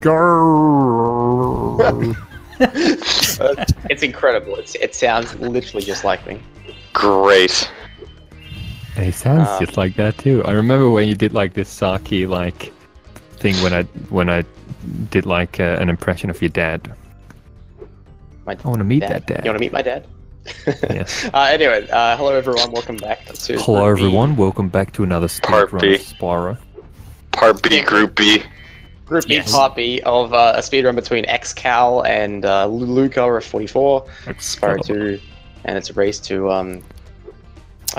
Grrrr. It's incredible. It sounds literally just like me. Great. It sounds just like that too. I remember when you did like this Saki like thing when I did like an impression of your dad. I want to meet that dad. You want to meet my dad? Yes. Anyway, hello everyone. Welcome back to. Hello everyone. Welcome back to another Part B. Spyro. Part B, Group B. Group B, Part B of a speedrun between XCal and LukeRF44, Spyro 2, and it's a race to I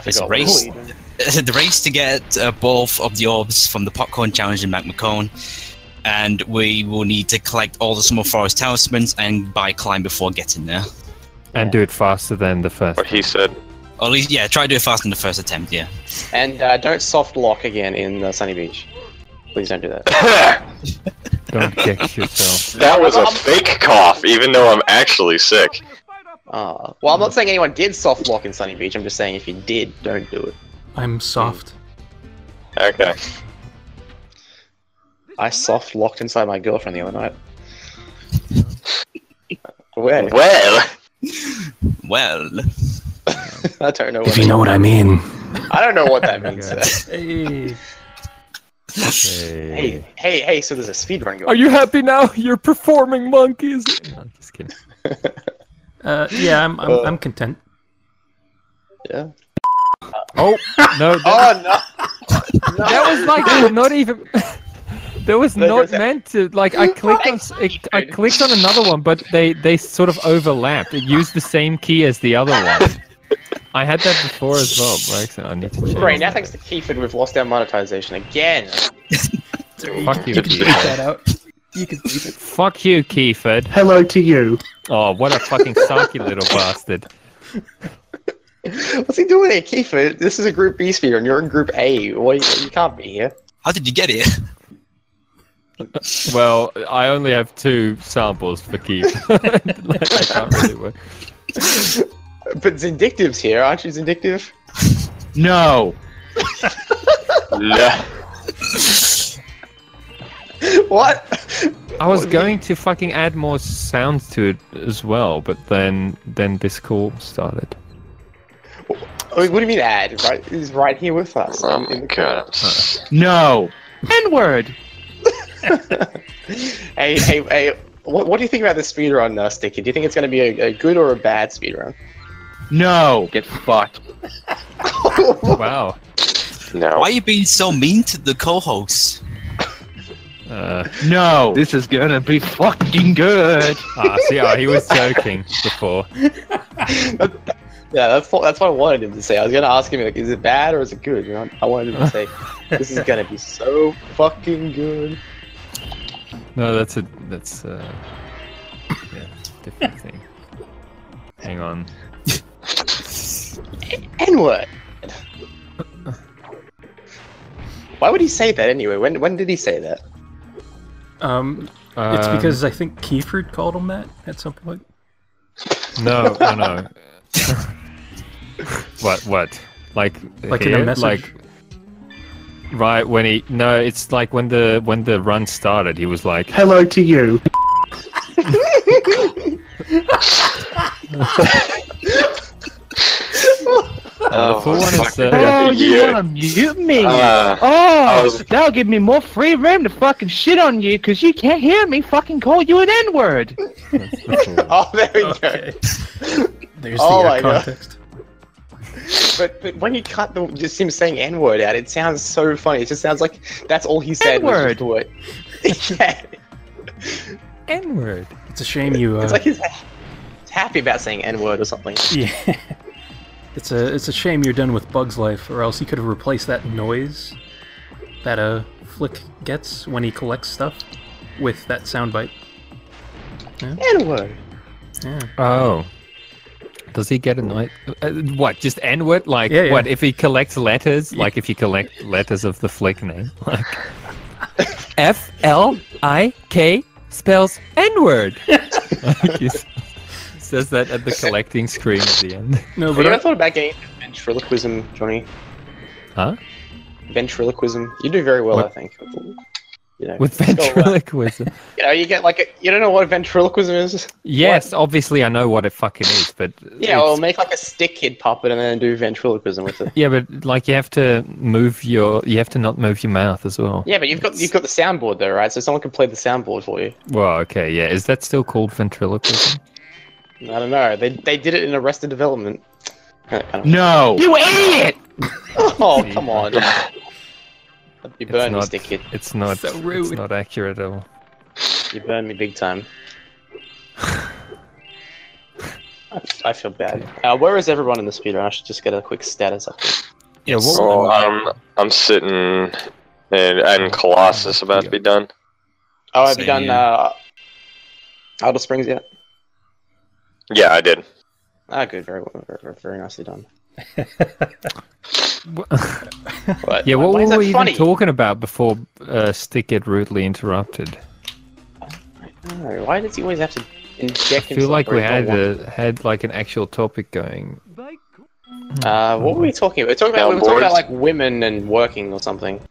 It's a forgot race. what we- The race to get both of the orbs from the Popcorn Challenge and Magma Cone, and we will need to collect all the Summer Forest talismans and buy climb before getting there. And do it faster than the first. What he said. Or at least, yeah, try to do it faster than the first attempt. Yeah. And don't soft lock again in Sunny Beach. Please don't do that. Don't kick yourself. That was a fake cough, even though I'm actually sick. Well, I'm not saying anyone did soft lock in Sunny Beach. I'm just saying if you did, don't do it. I'm soft. Okay. I soft locked inside my girlfriend the other night. Where? Well. Well. I don't know what. If you know what I mean. I don't know what that means. Hey. Hey! So there's a speedrun going. Are you happy now? You're performing monkeys. No, just kidding. Yeah, I'm content. Yeah. Oh no! Oh no! That was like not even. That was not meant to. Like I clicked on. I clicked on another one, but they sort of overlapped. It used the same key as the other one. I had that before as well. Right? I need to change. Great. Now thanks to Keyford, we've lost our monetization again. Fuck you, Bleep Keyford. that out. You can bleep it. Fuck you, Keyford. Hello to you. Oh, what a fucking sucky little bastard. What's he doing here, Keyford? This is a Group B speedrun. You're in Group A. You can't be here. How did you get here? Well, I only have 2 samples for Keith. Like, I can't really work. But Zindictive's here, aren't you, Zindictive? No. Yeah. What? I was going to fucking add more sounds to it as well, but then this call started. What do you mean add? Right, he's right here with us. Oh my god. No. N-word. Hey, what do you think about this speedrun, Sticky? Do you think it's going to be a good or a bad speedrun? No. Get fucked. Wow. No. Why are you being so mean to the co-hosts? No. This is gonna be fucking good. See, he was joking before. Yeah, that's what I wanted him to say. I was going to ask him, like, is it bad or is it good? You know, I wanted him to say, this is going to be so fucking good. No, that's yeah, different thing. Hang on. N-word! Why would he say that anyway? When did he say that? It's because I think Keyford called him that at some point. No. What? Like in here? a message? Like right when he it's like when the run started, he was like, Hello to you. the full one is Oh, you Yeah. wanna mute me? I was- That'll give me more free room to fucking shit on you, cause you can't hear me fucking call you an N-word. Oh, there we Okay. go. There's Oh the my God. context. But when you cut just him saying N-word out, it sounds so funny. It just sounds like that's all he said. Was just the word. Yeah. N-word. It's a shame you. It's like he's happy about saying N-word or something. Yeah. It's a shame you're done with Bug's Life, or else he could have replaced that noise that Flick gets when he collects stuff with that soundbite. Yeah. N-word. Yeah. Oh. Does he get annoyed? What? Just N-word? Like Yeah. what? If he collects letters, like if you collect letters of the Flick name, like F-L-I-K spells N-word. Says that at the collecting screen at the end. No, Have you but ever thought about getting into ventriloquism, Johnny? Huh? Ventriloquism. You do very well, What? I think. You know, With ventriloquism. You know, you get like you don't know what ventriloquism is? Yes, obviously I know what it fucking is, but Yeah, well, make like a stick kid puppet and then do ventriloquism with it. yeah, but like you have to not move your mouth as well. Yeah, but you've got the soundboard though, right? So someone can play the soundboard for you. Well, okay, yeah. Is that still called ventriloquism? I don't know. They did it in Arrested Development. No! You idiot! Oh, come on. You burned me, stick kid. It's not. So rude. It's not accurate at all. You burned me big time. I feel bad. Where is everyone in the speedrun? I should just get a quick status update. Yeah, what? Oh, I'm sitting and Colossus about to be done. Oh, have you done Elder Springs yet? Yeah, I did. Ah, good. Very very nicely done. Yeah, what why is were that we funny? even talking about before Stick get rudely interrupted? No, why does he always have to inject I feel like we had like an actual topic going. What were we talking about? We were talking about like women and working or something.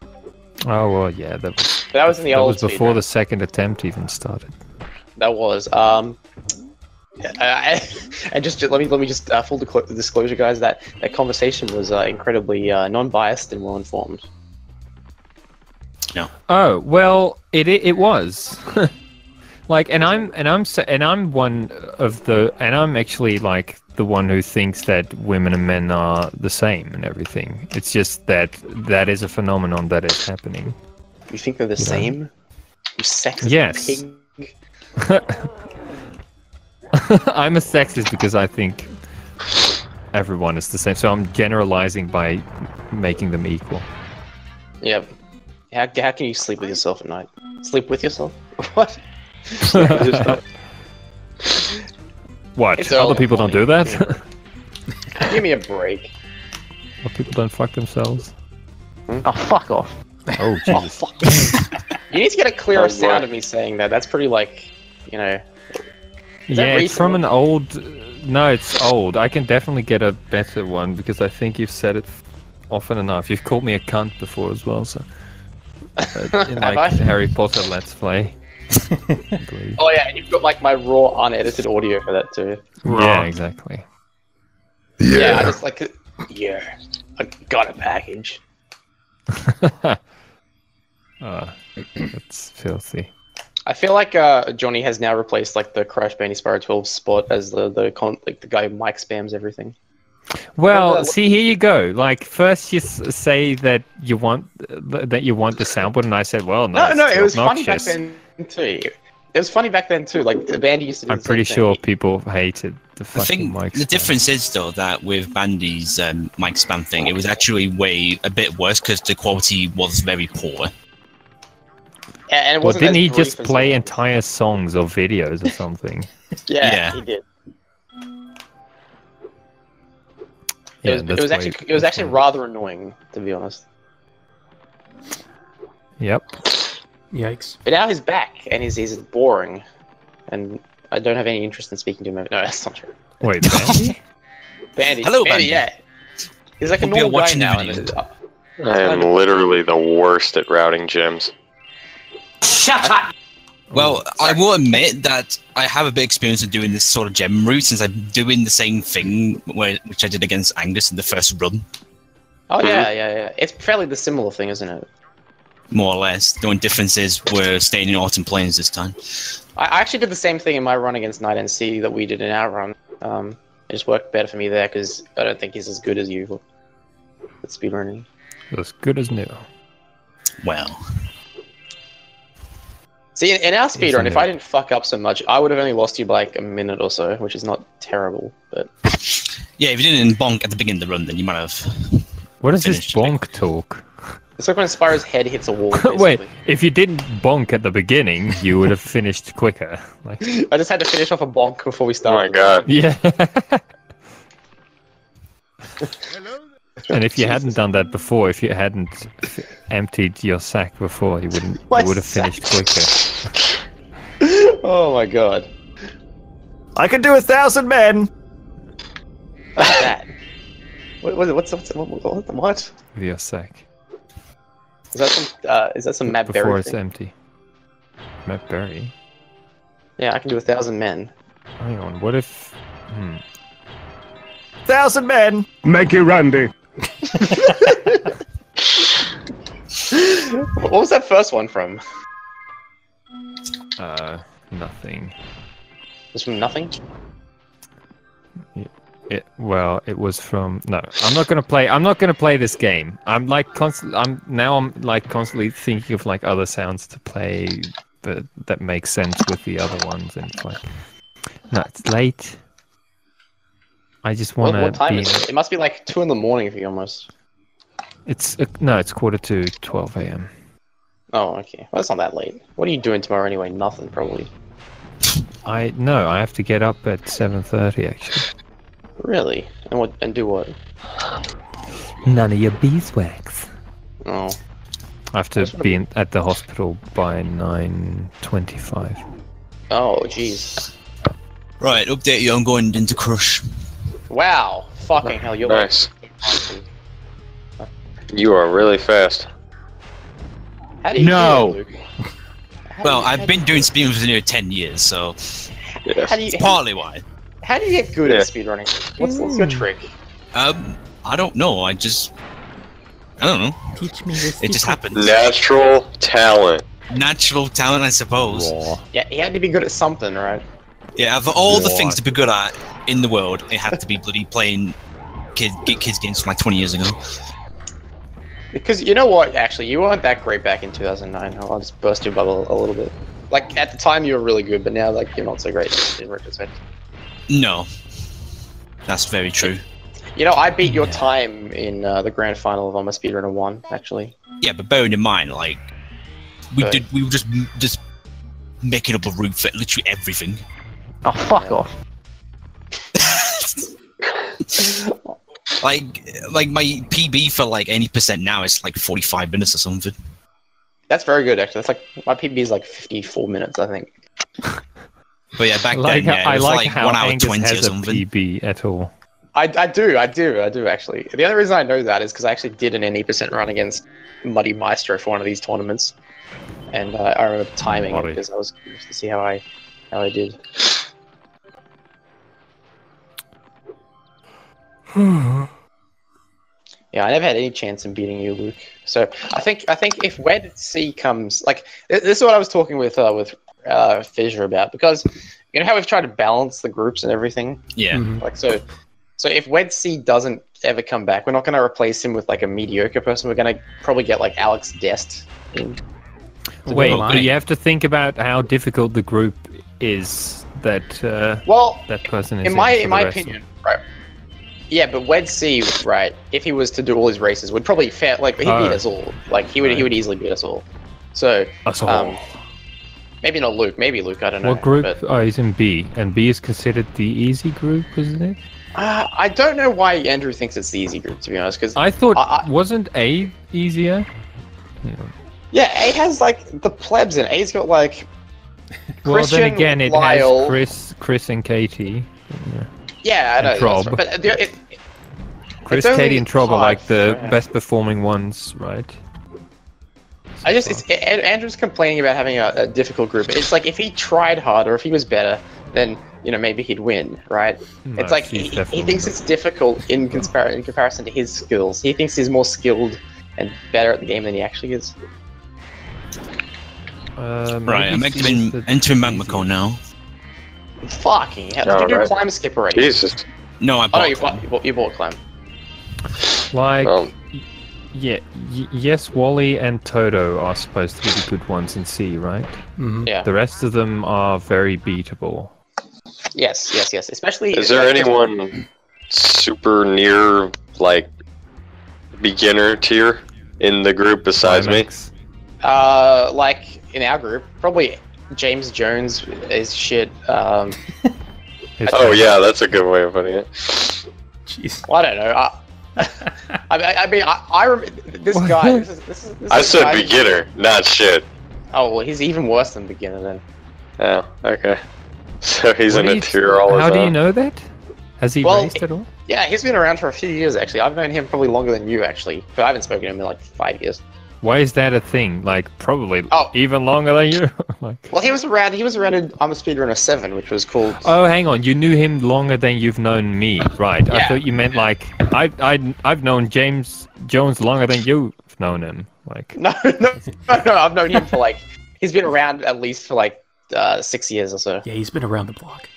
Oh well, yeah, that was. But that was in the That old was before speedrun. the second attempt even started. That was and just let me just full disclosure, guys. That conversation was incredibly non-biased and well informed. No. Oh well, it was. Like, and I'm one of the, and I'm actually like the one who thinks that women and men are the same and everything. It's just that is a phenomenon that is happening. You think they're the same? You sexist Yes. pig. I'm a sexist because I think everyone is the same. So I'm generalizing by making them equal. Yeah. How can you sleep with yourself at night? Sleep with yourself? What? What? It's all Other people don't do that? Give me a break. Other people don't fuck themselves? Oh, fuck off. Oh, Oh, Jesus. fuck. You need to get a clearer sound of me saying that. That's pretty, like, you know... Is that Yeah, it's from recent? an old... No, it's old. I can definitely get a better one because I think you've said it often enough. You've called me a cunt before as well, so... in Have like I? Harry Potter Let's Play. I believe. Oh yeah, and you've got like my raw, unedited audio for that too. Yeah, exactly. Yeah, I just like, yeah, I got a package. That's filthy. I feel like Johnny has now replaced like the Crash Bandicoot Spyro 12 spot as the guy who mic spams everything. Well, see, here you go. Like, first you say that you want the soundboard, and I said, well, no, No, it's it was obnoxious. funny back then too. It was funny back then too. Like the Bandy used to do I'm the same pretty sure thing. people hated the I fucking think mic the spam. difference is though that with Bandy's mic spam thing, it was actually a bit worse because the quality was very poor. And it Well, wasn't didn't as he brief just as play it- entire songs or videos or something? Yeah, Yeah. he did. Yeah, It was actually rather annoying, to be honest. Yep. Yikes. But now he's back, and he's boring, and I don't have any interest in speaking to him. No, that's not true. Wait, Bandy? Bandy, Hello, Bandy, Bandy. yeah. He's like a Hope you're normal guy watching the now. video. And I am literally the worst at routing gyms. shut up! Well, I will admit that I have a bit of experience in doing this sort of gem route since I'm doing the same thing which I did against Angus in the first run, Oh yeah. It's fairly the similar thing, isn't it? more or less. The only difference is we're staying in Autumn Plains this time. I actually did the same thing in my run against Night NC that we did in our run. It just worked better for me there because I don't think he's as good as you at speedrunning. As good as new. Well, See, in our speedrun, Isn't if it? I didn't fuck up so much, I would have only lost you by like a minute or so, which is not terrible. But yeah, if you didn't bonk at the beginning of the run, then you might have. What is this Finished. bonk talk? it's like when Spyro's head hits a wall. Wait, basically. if you didn't bonk at the beginning, you would have finished quicker. Like, I just had to finish off a bonk before we Oh my started. god. yeah. And if you hadn't done that before, if you hadn't emptied your sack before, you My would have sack. finished quicker. Oh my god. I can do 1,000 men. What's that? What? With your sack. Is that some Matt Before Berry it's thing? empty. Matt Berry. Yeah, I can do 1,000 men. Hang on, what if... 1,000 men! Make it Randy. What was that first one from? Nothing. It was from nothing? Well, it was from... No, I'm not gonna play this game. I'm like constantly thinking of like other sounds to play that make sense with the other ones, and it's like... No, it's late. I just want to What time is it? It must be like 2 in the morning for you almost. It's it's 11:45 a.m. Oh, okay. Well, that's not that late. What are you doing tomorrow anyway? Nothing, probably. I have to get up at 7:30 actually. Really? And do what? None of your beeswax. Oh. I have to be at the hospital by 9:25. Oh, jeez. Right, update you. I'm going into Crush. Wow. Fucking hell, you're Nice. You are really fast. How do you No. do it, Luke? Well, I've been doing speedruns for nearly 10 years, so Yes. How do you, it's partly why. how do you get good Yeah. at speedrunning? What's your trick? I don't know. I don't know. Teach me this. It just happens. Natural talent. Natural talent, I suppose. Yeah, you had to be good at something, right? Yeah, of all the things to be good at in the world, it had to be bloody playing kids games from like 20 years ago. Because you know what, actually, you weren't that great back in 2009. I'll just burst your bubble a little bit. Like, at the time you were really good, but now, like, you're not so great in retrospect. No. That's very true. You know, I beat your time in the grand final of I'm a Speedrunner 1, actually. Yeah, but bearing in mind, like, we Right. were just making up a route for literally everything. Oh, fuck off. Like my PB for like any percent now is like 45 minutes or something. That's very good, actually. That's like, my PB is like 54 minutes, I think. But yeah, back Like, then, yeah, I it was like like how 1 hour Angus 20 or has a something. PB at all. I do actually. The only reason I know that is because I actually did an 80% run against Muddy Maestro for one of these tournaments, and I remember timing it because I was curious to see how I did. Yeah, I never had any chance in beating you, Luke. So I think if Wed C comes, like, this is what I was talking with Fissure about, because you know how we've tried to balance the groups and everything. Yeah. Like so if Wed C doesn't ever come back, we're not going to replace him with like a mediocre person. We're going to probably get like Alex Dest in. Wait, line. but you have to think about how difficult the group is that Well, that person is in my for the rest of- opinion, right? Yeah, but Wed C, right? If he was to do all his races, would probably he'd beat us all. Like he would easily beat us all. So maybe not Luke. Maybe Luke. I don't know. What group? But, Oh, he's in B, and B is considered the easy group, isn't it? I don't know why Andrew thinks it's the easy group, to be honest. Because I thought I- wasn't A easier? yeah, A has like the plebs in it. A's got like. Well, Christian, then again, it Lyle. has Chris and Katie. Yeah. Yeah, I know. And That's Trob. right. But Chris, it's only Katie, and Trob are like the five, best performing ones, right? Andrew's complaining about having a difficult group. It's like if he tried harder, if he was better, then maybe he'd win, right? No, it's like she's he definitely thinks it's difficult in comparison to his skills. He thinks he's more skilled and better at the game than he actually is. Right, I'm entering Magmacon now. Fucking hell! Did you do climb skip already? Jesus. No, I Oh no, bought you bought climb. Like, Well, yes, Wally and Toto are supposed to be the good ones in C, right? Mhm. Yeah. The rest of them are very beatable. Yes. Especially. is there anyone super near, like, beginner tier in the group besides me? Climax. Like in our group, probably James Jones is shit. His Oh yeah, that's a good way of putting it. Jeez. Well, I don't know. I remember this guy. This is I this said guy- beginner, not shit. Oh well, he's even worse than beginner then. Oh, okay. So he's What in do a you- tier all his How do you own. know that? Has he Well, raced at all? Yeah, he's been around for a few years actually. I've known him probably longer than you actually, but I haven't spoken to him in like 5 years. Why is that a thing? Like, probably Oh. even longer than you. Like, Well, he was around in I'm a Speedrunner 7, which was called... oh, hang on. You knew him longer than you've known me, right? I Yeah. thought you meant like I've known James Jones longer than you've known him. Like, No, I've known him for like... He's been around at least for like 6 years or so. Yeah, he's been around the block.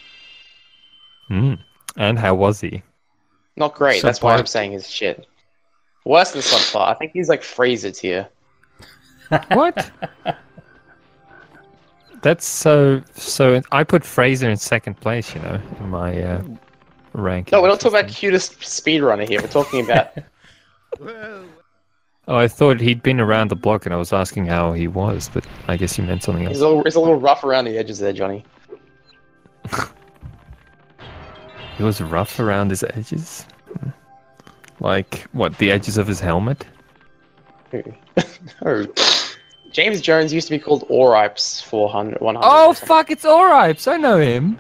And how was he? Not great, that's why Subpar. I'm saying his shit. Worse than subpar. I think he's like Fraser tier. What? That's so. I put Fraser in second place, you know, in my ranking. No, we're not talking about cutest speedrunner here. We're talking about... Oh, I thought he'd been around the block, and I was asking how he was, but I guess you meant something else. He's a little rough around the edges there, Johnny. He was rough around his edges. Like what? The edges of his helmet? Oh. James Jones used to be called Oripes 400. 100 Oh or something. fuck! It's Oripes. I know him.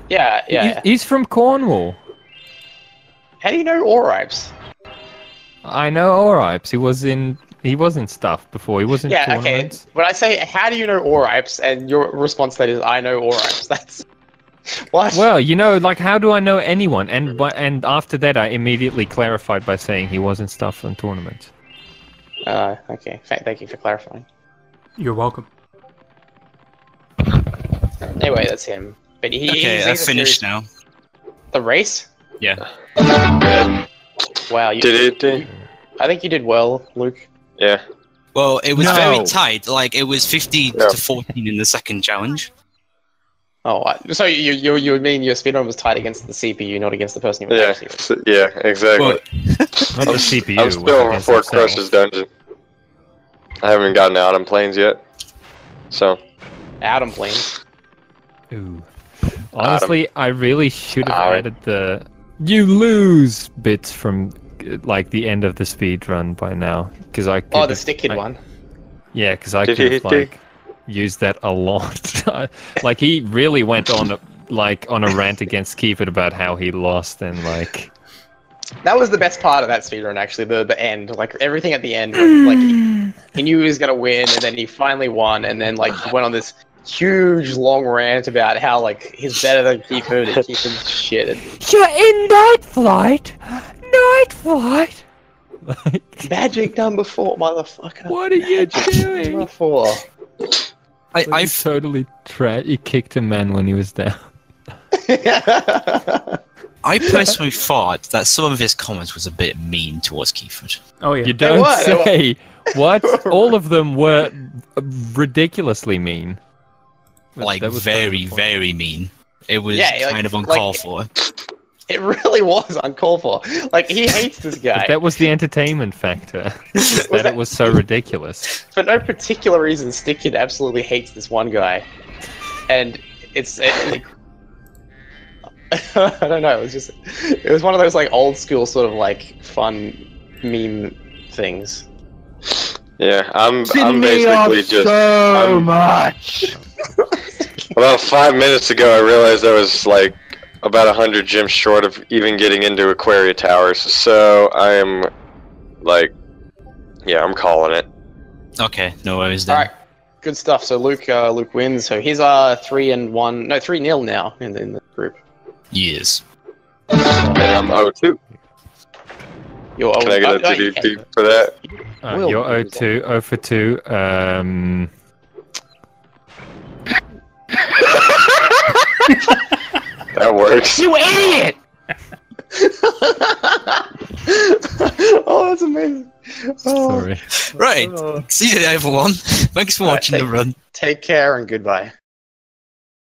Yeah. He's from Cornwall. How do you know Oripes? I know Oripes. He was in stuff before. He was in Yeah, okay. tournaments. When I say, how do you know Oripes, and your response to that is, I know Oripes. That's... What? Well, you know, like, how do I know anyone? And after that, I immediately clarified by saying he was in stuff and tournaments. Okay. Thank you for clarifying. You're welcome. Anyway, that's him. But Okay, he's I a finished series- now. The race? Yeah. Wow. You, Did it? I think you did well, Luke. Yeah. Well, it was No. very tight. Like, it was 15 Yeah. to 14 in the second challenge. Oh, so you mean your speedrun was tied against the CPU, not against the person you were Yeah. racing with? Yeah. Exactly. Well, Not the CPU. I'm was still against before himself. Crush's dungeon. I haven't gotten out on planes yet. So. Adam Plains. Ooh. Honestly, I really should have Alright. added the "you lose" bits from like the end of the speed run by now, because I. Oh, could the have- stick kid one. Yeah, because I Did could he have hit you? like used that a lot. Like he really went on a rant against Keepit about how he lost and like. That was the best part of that speedrun, actually. The end, like everything at the end, was, like he knew he was gonna win, and then he finally won, and then like he went on this huge long rant about how like he's better than Keepit and Keepit's shit. You're in night flight. Night flight. Like, Magic number 4, motherfucker. what are you doing? Number 4. I totally you kicked a man when he was down. I personally thought that some of his comments was a bit mean towards Keyford. Oh yeah. You don't were, they were. say. What? All of them were ridiculously mean. Like, That was very, totally very mean. It was Yeah, kind of like- uncalled for. It really was uncalled for. Like he hates this guy That was the entertainment factor. That it was so ridiculous. for no particular reason. Stick Kid absolutely hates this one guy, and I don't know. It was one of those like old school sort of like fun meme things. Yeah. I'm Pissing me off basically just. so I'm- much. About 5 minutes ago, I realized I was like about 100 gems short of even getting into Aquaria Towers. So I am like, yeah, I'm calling it. Okay, no worries then. All right, good stuff. So Luke wins. So he's 3-0 now in the group. Years. And I'm 0-2. You're Can I get a DDP for that? Will You're wins 0-2, 0 for 2. That works. You idiot! Oh, that's amazing. Oh. Sorry. Right. See you everyone. Thanks for watching the run. Take care and goodbye.